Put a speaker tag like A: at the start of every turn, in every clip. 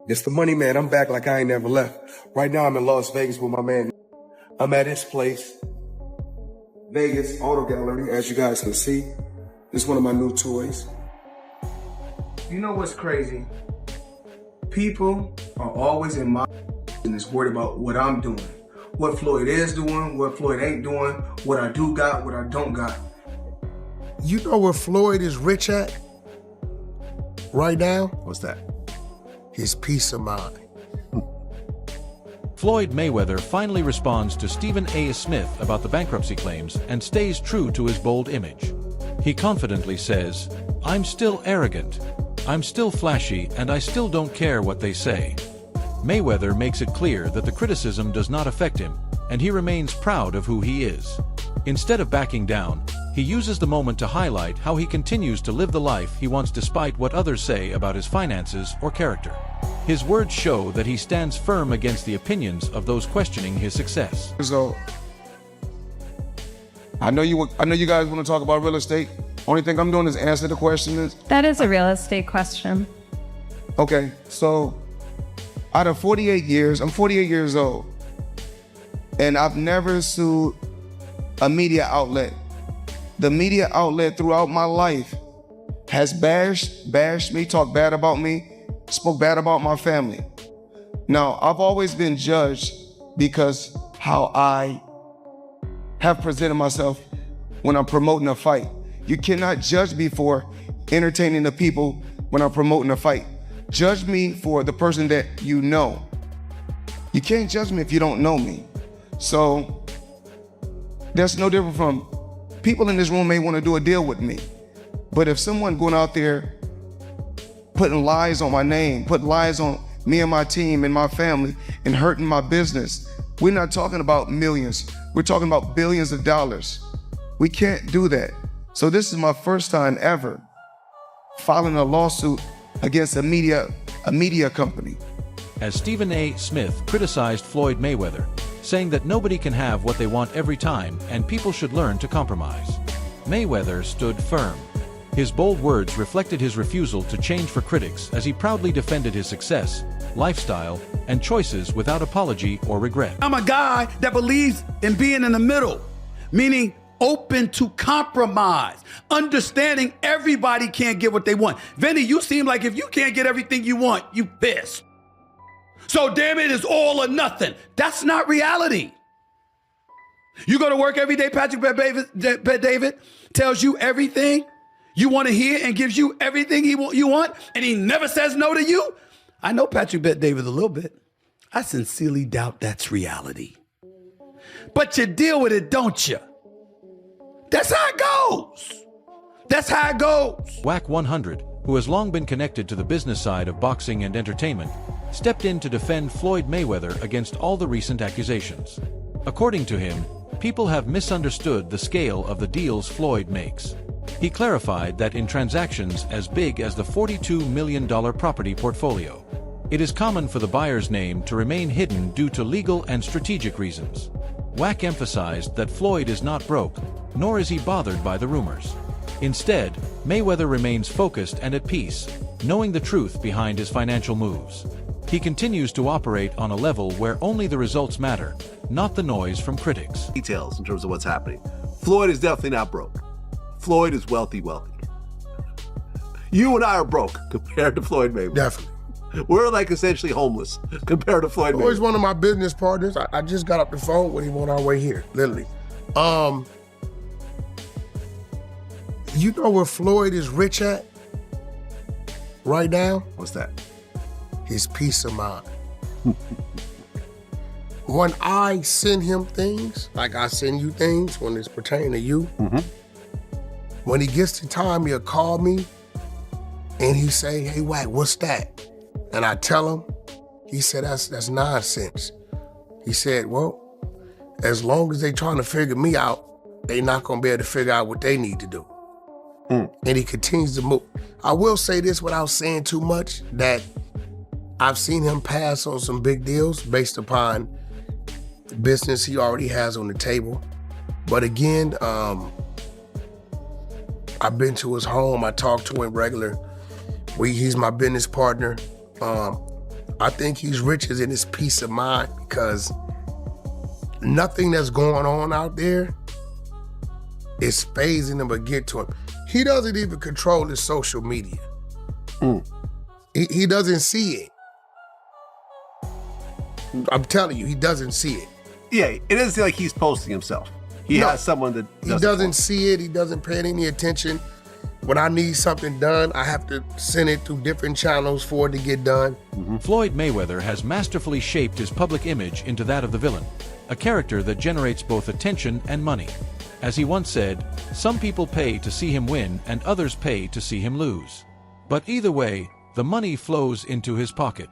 A: It's the money man. I'm back like I ain't never left. Right now I'm in Las Vegas with my man. I'm at his place, Vegas Auto Gallery, as you guys can see. This is one of my new toys. You know what's crazy? People are always in my business worried about what I'm doing, what Floyd is doing, what Floyd ain't doing, what I do got, what I don't got.
B: You know where Floyd is rich at right now?
C: What's that?
B: His peace of mind.
D: Floyd Mayweather finally responds to Stephen A. Smith about the bankruptcy claims and stays true to his bold image. He confidently says, "I'm still arrogant, I'm still flashy, and I still don't care what they say." Mayweather makes it clear that the criticism does not affect him, and he remains proud of who he is. Instead of backing down, he uses the moment to highlight how he continues to live the life he wants despite what others say about his finances or character. His words show that he stands firm against the opinions of those questioning his success.
A: So, I know you guys want to talk about real estate. Only thing I'm doing is answer the questions.
E: That is a real estate question.
A: Okay, so out of 48 years, I'm 48 years old, and I've never sued a media outlet. The media outlet throughout my life has bashed me, talked bad about me, spoke bad about my family. Now, I've always been judged because how I have presented myself when I'm promoting a fight. You cannot judge me for entertaining the people when I'm promoting a fight. Judge me for the person that you know. You can't judge me if you don't know me. So that's no different from people in this room may want to do a deal with me. But if someone going out there putting lies on my name, putting lies on me and my team and my family and hurting my business, we're not talking about millions. We're talking about billions of dollars. We can't do that. So this is my first time ever filing a lawsuit against a media company.
D: As Stephen A. Smith criticized Floyd Mayweather, saying that nobody can have what they want every time and people should learn to compromise. Mayweather stood firm. His bold words reflected his refusal to change for critics as he proudly defended his success, lifestyle, and choices without apology or regret.
F: I'm a guy that believes in being in the middle, meaning open to compromise, understanding everybody can't get what they want. Vinny, you seem like if you can't get everything you want, you pissed. So damn it, it's all or nothing. That's not reality. You go to work every day, Patrick Bet David tells you everything you want to hear and gives you everything you want, and he never says no to you. I know Patrick Bet David a little bit. I sincerely doubt that's reality. But you deal with it, don't you? That's how it goes. That's how it goes.
D: WAC 100, who has long been connected to the business side of boxing and entertainment, stepped in to defend Floyd Mayweather against all the recent accusations. According to him, people have misunderstood the scale of the deals Floyd makes. He clarified that in transactions as big as the $42 million property portfolio, it is common for the buyer's name to remain hidden due to legal and strategic reasons. WAC emphasized that Floyd is not broke, nor is he bothered by the rumors. Instead, Mayweather remains focused and at peace, knowing the truth behind his financial moves. He continues to operate on a level where only the results matter, not the noise from critics.
C: Details in terms of what's happening. Floyd is definitely not broke. Floyd is wealthy. You and I are broke compared to Floyd Mayweather.
B: Definitely.
C: We're like essentially homeless compared to Floyd Mayweather.
B: Floyd's one of my business partners. I just got off the phone with him on our way here, literally. You know where Floyd is rich at right now?
C: What's that?
B: His peace of mind. When I send him things, like I send you things when it's pertaining to you, when he gets the time, he'll call me and he say, "Hey, Wack, what's that?" And I tell him, he said, that's nonsense. He said, well, as long as they trying to figure me out, they not gonna be able to figure out what they need to do. And he continues to move. I will say this without saying too much, that I've seen him pass on some big deals based upon the business he already has on the table. But again, I've been to his home. I talk to him regular. He's my business partner. I think he's riches in his peace of mind because nothing that's going on out there is phasing him or get to him. He doesn't even control his social media. He doesn't see it. I'm telling you, he doesn't see it.
C: Yeah, it doesn't seem like he's posting himself. He has someone that
B: he doesn't see it. He doesn't pay it any attention. When I need something done, I have to send it through different channels for it to get done.
D: Floyd Mayweather has masterfully shaped his public image into that of the villain, a character that generates both attention and money. As he once said, some people pay to see him win and others pay to see him lose. But either way, the money flows into his pocket.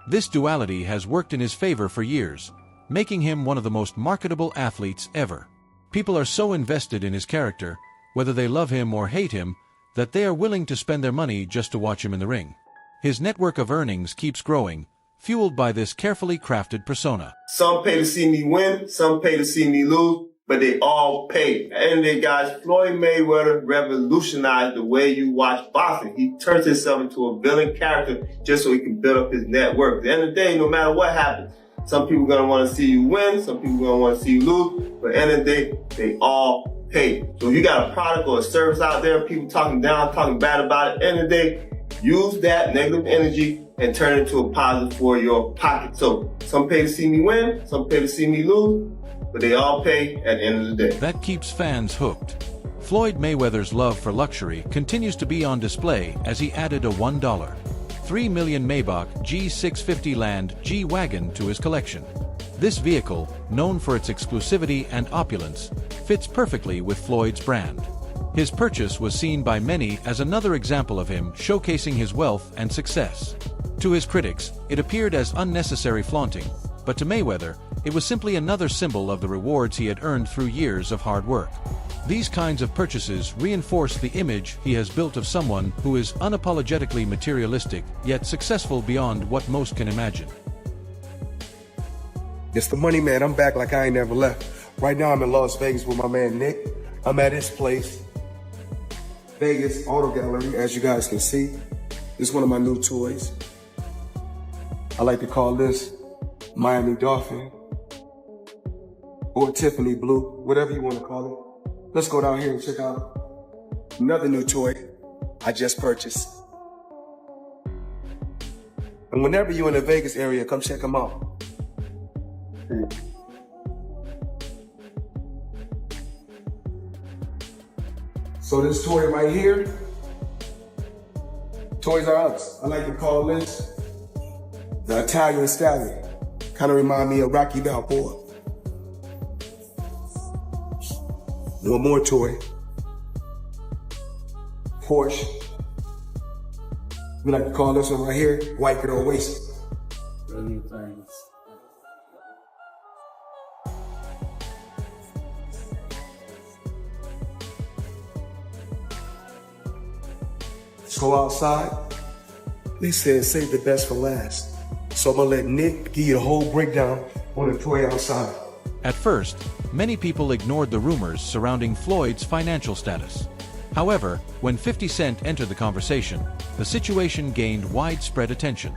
D: This duality has worked in his favor for years, making him one of the most marketable athletes ever. People are so invested in his character, whether they love him or hate him, that they are willing to spend their money just to watch him in the ring. His network of earnings keeps growing, fueled by this carefully crafted persona.
G: Some pay to see me win, some pay to see me lose, but they all pay. At the end of the day, guys, Floyd Mayweather revolutionized the way you watch boxing. He turns himself into a villain character just so he can build up his network. At the end of the day, no matter what happens, some people are going to want to see you win, some people are going to want to see you lose, but at the end of the day, they all pay. So if you got a product or a service out there, people talking down, talking bad about it, at the end of the day, use that negative energy and turn it into a positive for your pocket. So some pay to see me win, some pay to see me lose, but they all pay at the end of the day.
D: That keeps fans hooked. Floyd Mayweather's love for luxury continues to be on display as he added a $1, 3 million Maybach G650 Land G-Wagon to his collection. This vehicle, known for its exclusivity and opulence, fits perfectly with Floyd's brand. His purchase was seen by many as another example of him showcasing his wealth and success. To his critics, it appeared as unnecessary flaunting, but to Mayweather, it was simply another symbol of the rewards he had earned through years of hard work. These kinds of purchases reinforce the image he has built of someone who is unapologetically materialistic, yet successful beyond what most can imagine.
H: It's the money man. I'm back like I ain't never left. Right now I'm in Las Vegas with my man Nick. I'm at his place, Vegas Auto Gallery, as you guys can see. This is one of my new toys. I like to call this Miami Dolphin or Tiffany Blue, whatever you want to call it. Let's go down here and check out another new toy I just purchased. And whenever you're in the Vegas area, come check them out. So this toy right here, Toys R Us. I like to call this the Italian Stallion. Kind of remind me of Rocky Balboa. One more toy. Porsche. We like to call this one right here, White Girl Wasted. Let's go outside. They said save the best for last. So I'm gonna let Nick give you the whole breakdown on the toy outside.
D: At first, many people ignored the rumors surrounding Floyd's financial status. However, when 50 Cent entered the conversation, the situation gained widespread attention.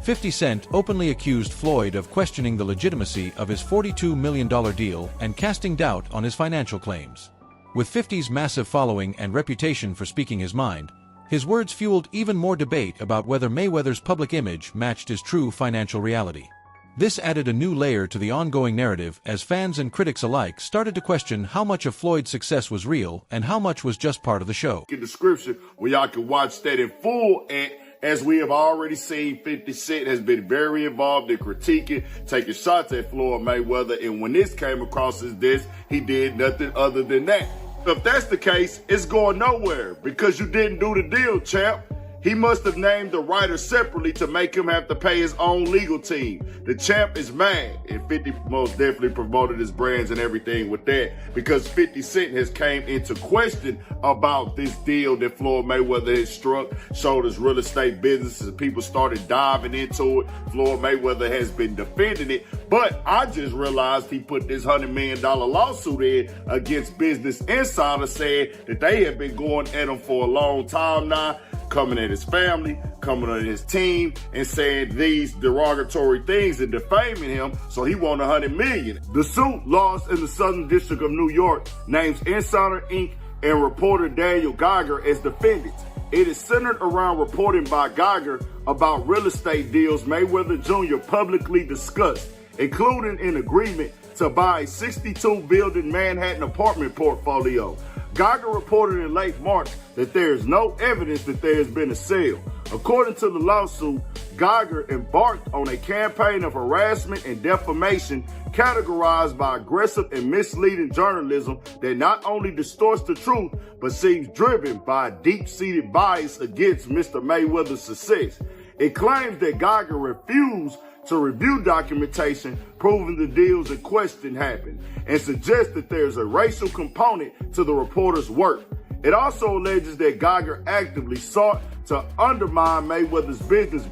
D: 50 Cent openly accused Floyd of questioning the legitimacy of his $42 million deal and casting doubt on his financial claims. With 50's massive following and reputation for speaking his mind, his words fueled even more debate about whether Mayweather's public image matched his true financial reality. This added a new layer to the ongoing narrative as fans and critics alike started to question how much of Floyd's success was real and how much was just part of the show.
I: In the description where y'all can watch that in full, and as we have already seen, 50 Cent has been very involved in critiquing, taking shots at Floyd Mayweather, and when this came across his desk, he did nothing other than that. If that's the case, it's going nowhere because you didn't do the deal, champ. He must have named the writer separately to make him have to pay his own legal team. The champ is mad, and 50 most definitely promoted his brands and everything with that because 50 Cent has came into question about this deal that Floyd Mayweather has struck, showed his real estate businesses, and people started diving into it. Floyd Mayweather has been defending it, but I just realized he put this $100 million lawsuit in against Business Insider saying that they have been going at him for a long time now. coming at his family, coming at his team, and saying these derogatory things and defaming him, so he won $100 million. The suit lost in the Southern District of New York names Insider Inc. and reporter Daniel Geiger as defendants. It is centered around reporting by Geiger about real estate deals Mayweather Jr. publicly discussed, including an agreement to buy a 62-building Manhattan apartment portfolio. Geiger reported in late March that there is no evidence that there has been a sale. According to the lawsuit, Geiger embarked on a campaign of harassment and defamation categorized by aggressive and misleading journalism that not only distorts the truth, but seems driven by a deep-seated bias against Mr. Mayweather's success. It claims that Geiger refused to review documentation proving the deals in question happened, and suggests that there's a racial component to the reporter's work. It also alleges that Geiger actively sought to undermine Mayweather's business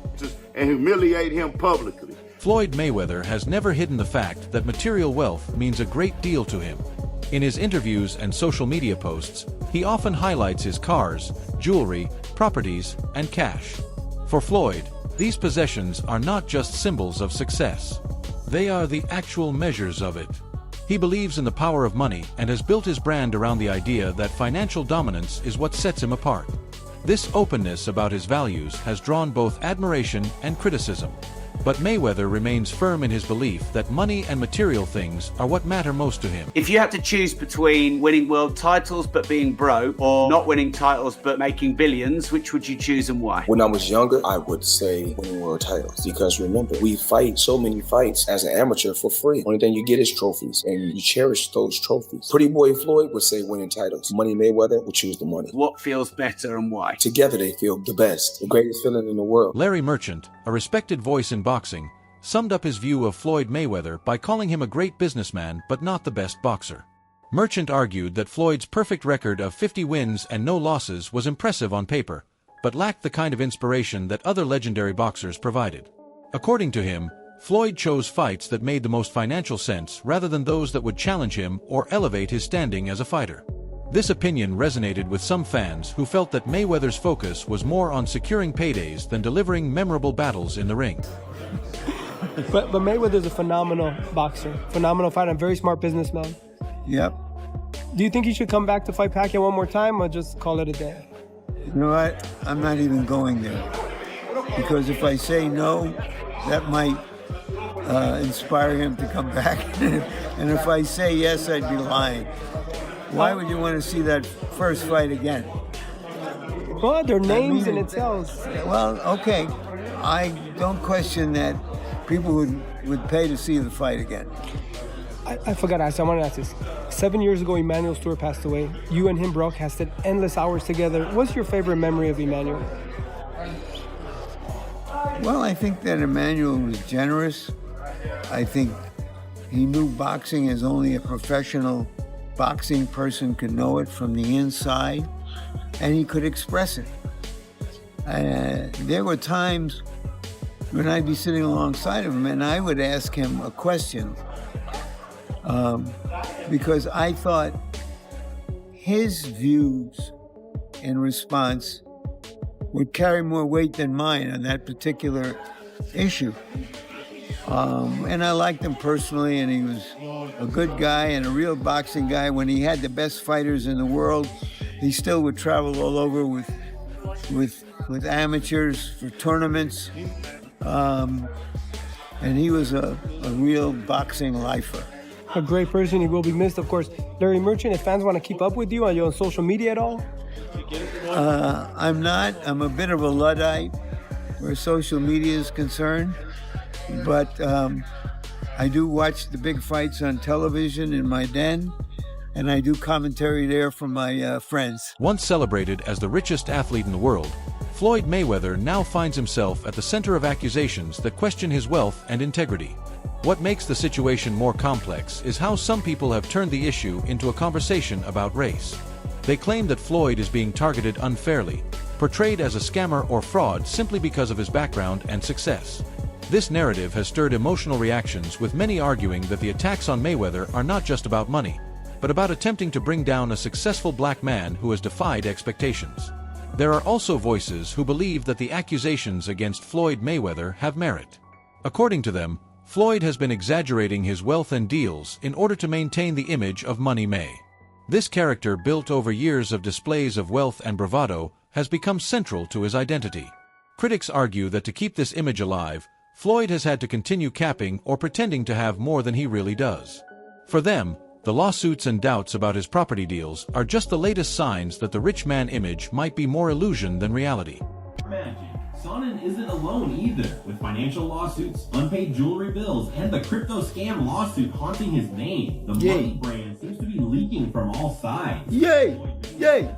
I: and humiliate him publicly.
D: Floyd Mayweather has never hidden the fact that material wealth means a great deal to him. In his interviews and social media posts, he often highlights his cars, jewelry, properties, and cash. For Floyd, these possessions are not just symbols of success. They are the actual measures of it. He believes in the power of money and has built his brand around the idea that financial dominance is what sets him apart. This openness about his values has drawn both admiration and criticism. But Mayweather remains firm in his belief that money and material things are what matter most to him.
J: If you had to choose between winning world titles but being broke, or not winning titles but making billions, which would you choose and why?
H: When I was younger, I would say winning world titles. Because remember, we fight so many fights as an amateur for free. Only thing you get is trophies, and you cherish those trophies. Pretty boy Floyd would say winning titles. Money Mayweather would choose the money.
J: What feels better and why?
H: Together they feel the best, the greatest feeling in the world.
D: Larry Merchant, a respected voice in boxing, summed up his view of Floyd Mayweather by calling him a great businessman but not the best boxer. Merchant argued that Floyd's perfect record of 50 wins and no losses was impressive on paper, but lacked the kind of inspiration that other legendary boxers provided. According to him, Floyd chose fights that made the most financial sense rather than those that would challenge him or elevate his standing as a fighter. This opinion resonated with some fans who felt that Mayweather's focus was more on securing paydays than delivering memorable battles in the ring.
K: But Mayweather's a phenomenal boxer, phenomenal fighter, and very smart businessman.
L: Yep.
K: Do you think he should come back to fight Pacquiao one more time, or just call it a day?
L: You know what? I'm not even going there. Because if I say no, that might inspire him to come back. And if I say yes, I'd be lying. Why would you want to see that first fight again?
K: Well, their names in itself.
L: Well, okay. I don't question that people would pay to see the fight again.
K: I forgot to ask. I want to ask this. 7 years ago, Emmanuel Stewart passed away. You and him broadcasted endless hours together. What's your favorite memory of Emmanuel?
L: Well, I think that Emmanuel was generous. I think he knew boxing as only a professional boxing person could know it from the inside, and he could express it. There were times when I'd be sitting alongside of him and I would ask him a question because I thought his views in response would carry more weight than mine on that particular issue. And I liked him personally, and he was a good guy and a real boxing guy. When he had the best fighters in the world, he still would travel all over with amateurs for tournaments. And he was a real boxing lifer.
K: A great person. He will be missed, of course. Larry Merchant, if fans want to keep up with you, are you on social media at all?
L: I'm not. I'm a bit of a Luddite where social media is concerned. But I do watch the big fights on television in my den, and I do commentary there from my friends.
D: Once celebrated as the richest athlete in the world, Floyd Mayweather now finds himself at the center of accusations that question his wealth and integrity. What makes the situation more complex is how some people have turned the issue into a conversation about race. They claim that Floyd is being targeted unfairly, portrayed as a scammer or fraud simply because of his background and success. This narrative has stirred emotional reactions, with many arguing that the attacks on Mayweather are not just about money, but about attempting to bring down a successful black man who has defied expectations. There are also voices who believe that the accusations against Floyd Mayweather have merit. According to them, Floyd has been exaggerating his wealth and deals in order to maintain the image of Money May. This character, built over years of displays of wealth and bravado, has become central to his identity. Critics argue that to keep this image alive, Floyd has had to continue capping or pretending to have more than he really does. For them, the lawsuits and doubts about his property deals are just the latest signs that the rich man image might be more illusion than reality.
M: Magic. Sonnen isn't alone either, with financial lawsuits, unpaid jewelry bills, and the crypto scam lawsuit haunting his name. The money brand seems to be leaking from all sides.
F: Yay! Yay!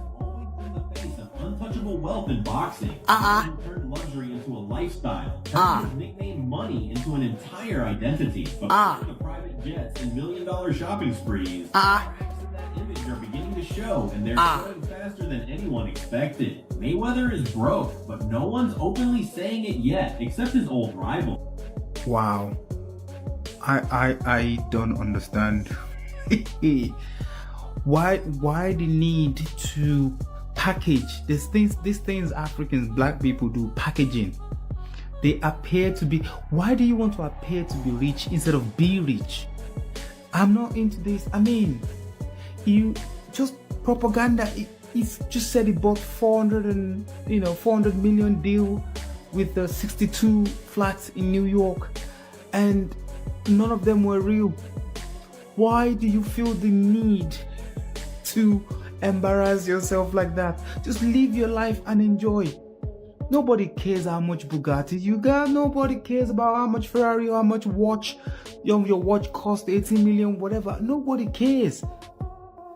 M: Untouchable wealth in boxing. Turned luxury into a lifestyle. Turned his nickname Money into an entire identity. But the private jets and million-dollar shopping sprees, cracks in that image are beginning to show, and they're showing faster than anyone expected. Mayweather is broke, but no one's openly saying it yet, except his old rival.
N: Wow. I don't understand. Why the need to package these things Africans, black people do, packaging. They appear to be, why do you want to appear to be rich instead of be rich? I'm not into this. I mean, you just propaganda. He's just said he bought 400 million deal with the 62 flats in New York, and none of them were real. Why do you feel the need to embarrass yourself like that? Just live your life and enjoy. Nobody cares how much Bugatti you got. Nobody cares about how much Ferrari or how much watch your watch cost, 18 million, whatever. Nobody cares.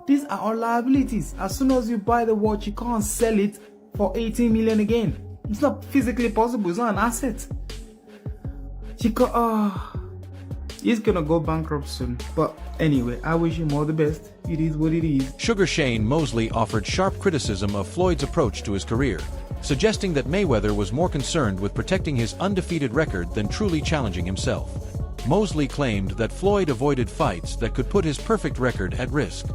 N: These are all liabilities. As soon as you buy the watch, you can't sell it for 18 million again. It's not physically possible. It's not an asset. He's gonna go bankrupt soon. But anyway, I wish him all the best. It is what it is.
D: Sugar Shane Mosley offered sharp criticism of Floyd's approach to his career, suggesting that Mayweather was more concerned with protecting his undefeated record than truly challenging himself. Mosley claimed that Floyd avoided fights that could put his perfect record at risk,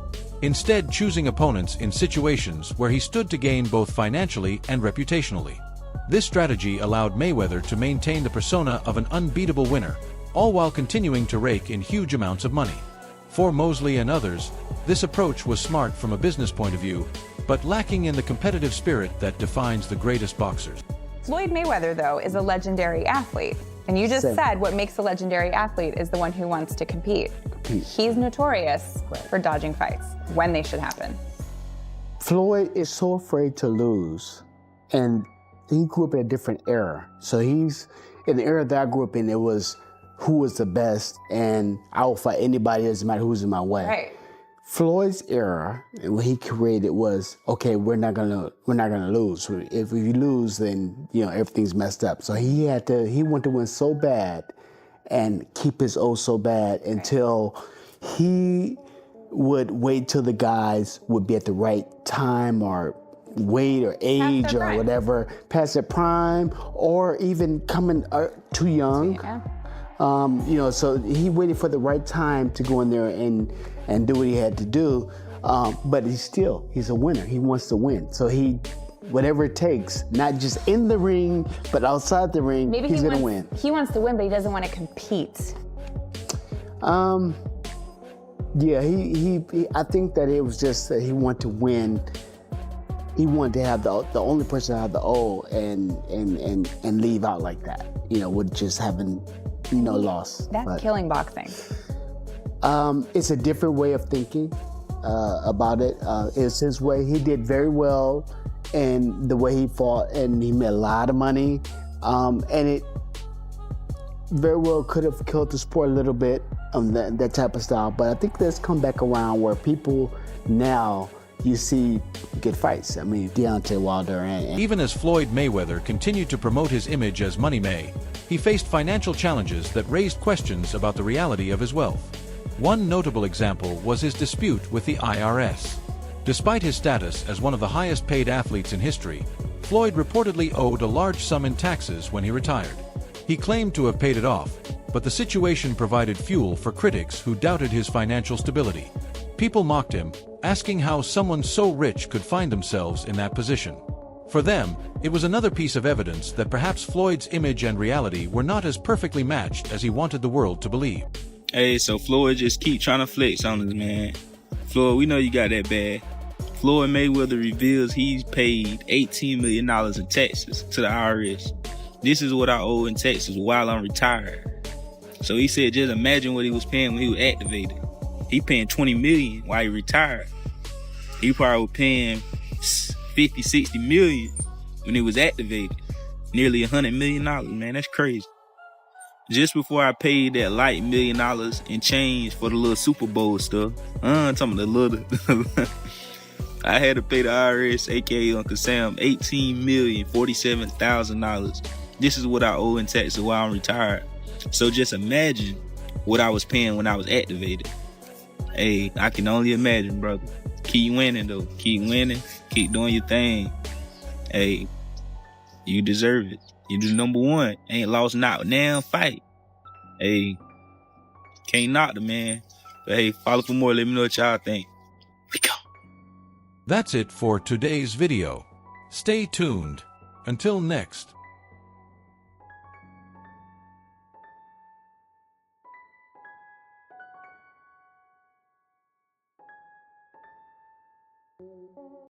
D: instead choosing opponents in situations where he stood to gain both financially and reputationally. This strategy allowed Mayweather to maintain the persona of an unbeatable winner, all while continuing to rake in huge amounts of money. For Mosley and others, this approach was smart from a business point of view, but lacking in the competitive spirit that defines the greatest boxers.
O: Floyd Mayweather, though, is a legendary athlete. And you just said what makes a legendary athlete is the one who wants to compete. He's notorious for dodging fights when they should happen.
P: Floyd is so afraid to lose, and he grew up in a different era. So he's, in the era that I grew up in, it was who was the best, and I will fight anybody, doesn't matter who's in my way.
O: Right.
P: Floyd's era, and what he created was, okay, we're not gonna lose. If we lose, then everything's messed up. So he wanted to win so bad, and keep his O so bad until he would wait till the guys would be at the right time or weight or age or whatever, past their prime, or even coming too young. So he waited for the right time to go in there and do what he had to do. But he's a winner. He wants to win. So whatever it takes, not just in the ring, but outside the ring, he's gonna win.
O: He wants to win, but he doesn't want to compete.
P: I think that it was just that he wanted to win. He wanted to have the only person to have the O and leave out like that, with just having no loss.
O: That's killing boxing.
P: It's a different way of thinking about it. It's his way. He did very well in the way he fought, and he made a lot of money. And it very well could have killed the sport a little bit, that type of style. But I think that's come back around where people now, you see good fights. I mean, Deontay Wilder and
D: even as Floyd Mayweather continued to promote his image as Money May, he faced financial challenges that raised questions about the reality of his wealth. One notable example was his dispute with the IRS. Despite his status as one of the highest paid athletes in history, Floyd reportedly owed a large sum in taxes when he retired. He claimed to have paid it off, but the situation provided fuel for critics who doubted his financial stability. People mocked him, asking how someone so rich could find themselves in that position. For them, it was another piece of evidence that perhaps Floyd's image and reality were not as perfectly matched as he wanted the world to believe.
Q: Hey, so Floyd just keep trying to flex on us, man. Floyd, we know you got that bad. Floyd Mayweather reveals he's paid $18 million in taxes to the IRS. This is what I owe in taxes while I'm retired. So he said, just imagine what he was paying when he was activated. He paying $20 million while he retired. He probably was paying 50, 60 million when he was activated. Nearly $100 million, man, that's crazy. Just before I paid that light $1 million in change for the little Super Bowl stuff, I'm talking about the little, I had to pay the IRS, aka Uncle Sam, $18,047,000. This is what I owe in taxes while I'm retired. So just imagine what I was paying when I was activated. Hey, I can only imagine, brother. Keep winning, though. Keep winning. Keep doing your thing. Hey, you deserve it. You the number one. Ain't lost not now fight. Hey, can't knock the man. But hey, follow for more. Let me know what y'all think.
D: That's it for today's video. Stay tuned. Until next.